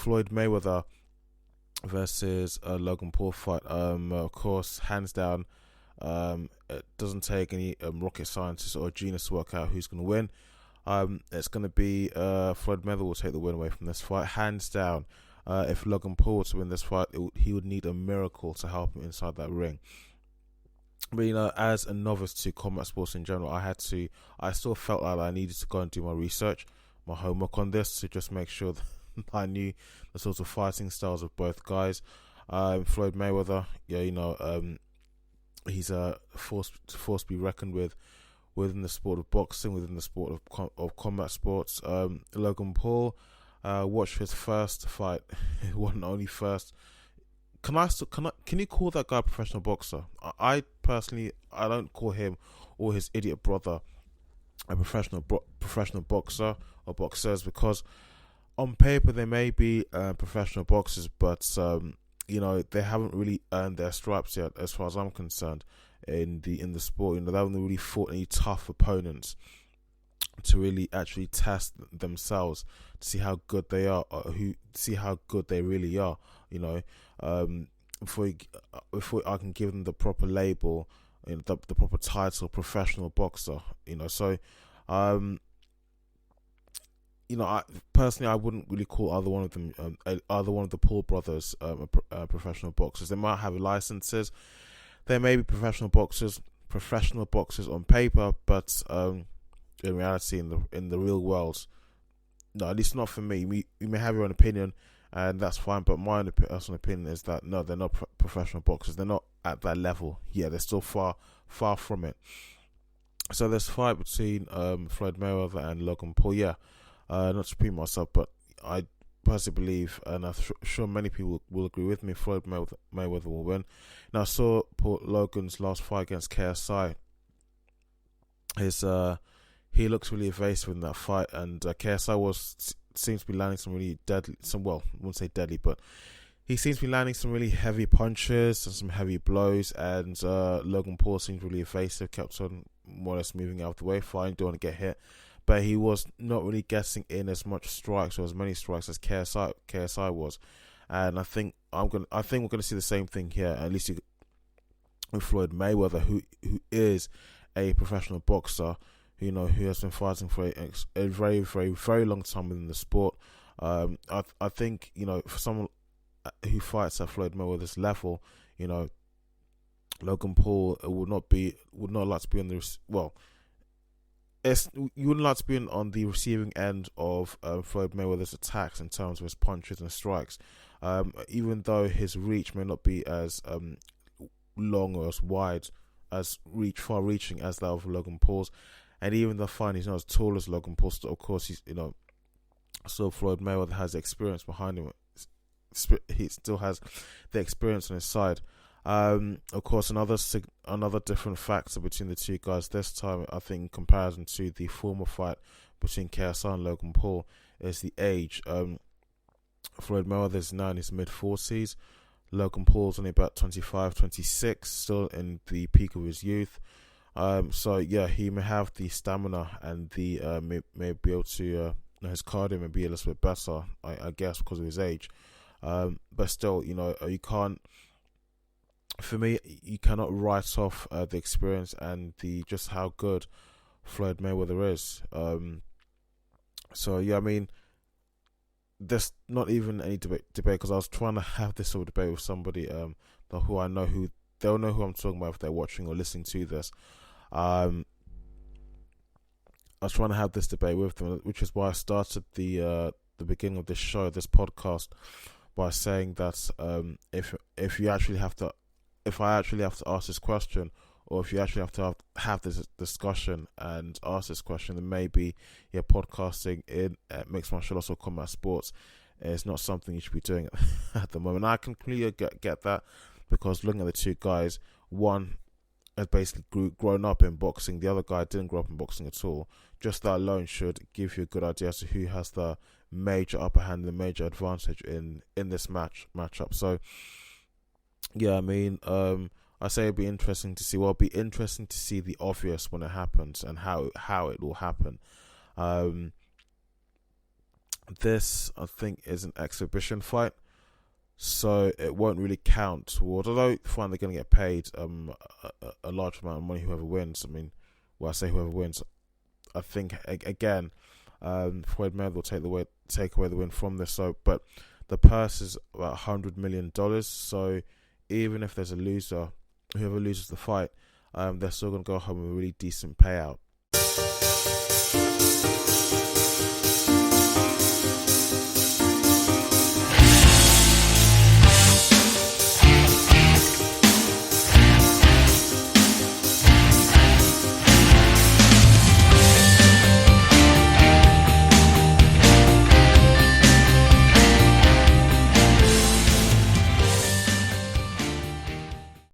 Floyd Mayweather versus Logan Paul fight. Of course, hands down, it doesn't take any rocket scientist or genius to work out who's going to win. It's going to be Floyd Mayweather will take the win away from this fight, hands down. If Logan Paul were to win this fight, he would need a miracle to help him inside that ring. But as a novice to combat sports in general, I still felt like I needed to go and do my research, my homework on this, to just make sure that I knew the sorts of fighting styles of both guys. Floyd Mayweather, he's a force to be reckoned with within the sport of boxing, within the sport of combat sports. Logan Paul, watched his first fight, one and only first. Can you call that guy a professional boxer? I personally, I don't call him or his idiot brother a professional boxer or boxers, because on paper they may be professional boxers, but they haven't really earned their stripes yet, as far as I'm concerned, in the sport. They haven't really fought any tough opponents to really actually test themselves to see how good they are, or see how good they really are. Before I can give them the proper label, the proper title, professional boxer. I personally, I wouldn't really call either one of them, either one of the Paul brothers, professional boxers. They might have licenses. They may be professional boxers on paper, but in reality, in the real world, no, at least not for me. You may have your own opinion, and that's fine, but my own personal opinion is that no, they're not professional boxers. They're not at that level. Yeah, they're still far from it. So this fight between Floyd Mayweather and Logan Paul, not to repeat myself, but I personally believe, and I'm sure many people will agree with me, Floyd Mayweather will win. Now, I saw Logan's last fight against KSI. He looks really evasive in that fight, and KSI seems to be landing some really deadly, I wouldn't say deadly, but he seems to be landing some really heavy punches and some heavy blows, and Logan Paul seems really evasive, kept on more or less moving out of the way, fine, don't want to get hit, but he was not really getting in as much strikes or as many strikes as KSI was, and I think we're gonna see the same thing here, at least with Floyd Mayweather, who is a professional boxer, who has been fighting for a very, very, very long time within the sport. I think for someone who fights at Floyd Mayweather's level, Logan Paul would not like to be on the you wouldn't like to be on the receiving end of Floyd Mayweather's attacks in terms of his punches and strikes. Even though his reach may not be as long or as wide, far-reaching as that of Logan Paul's, and even though he's not as tall as Logan Paul, of course so Floyd Mayweather has the experience behind him. He still has the experience on his side. Of course, another different factor between the two guys this time, I think, in comparison to the former fight between KSI and Logan Paul, is the age. Floyd Mayweather is now in his mid-40s. Logan Paul's only about 25, 26, still in the peak of his youth. So he may have the stamina and the may be able to his cardio may be a little bit better, I guess, because of his age. But still, you can't. For me, you cannot write off the experience and just how good Floyd Mayweather is. There's not even any debate, because I was trying to have this sort of debate with somebody who I know, who they'll know who I'm talking about if they're watching or listening to this. I was trying to have this debate with them, which is why I started the beginning of this show, this podcast, by saying that if I actually have to ask this question, or if you actually have to have this discussion and ask this question, then maybe podcasting in mixed martial arts or combat sports is not something you should be doing at the moment. I completely get that, because looking at the two guys, one has basically grown up in boxing, the other guy didn't grow up in boxing at all. Just that alone should give you a good idea as to who has the major upper hand, the major advantage in this matchup. So I say it'd be interesting to see. Well, it'd be interesting to see the obvious when it happens and how it will happen. this, I think, is an exhibition fight, so it won't really count towards. Although fine, they're going to get paid a large amount of money whoever wins. I mean, well, I say whoever wins. I think again, Floyd Mayweather will take away the win from this. So, but the purse is about $100 million. So even if there's a loser, whoever loses the fight, they're still going to go home with a really decent payout.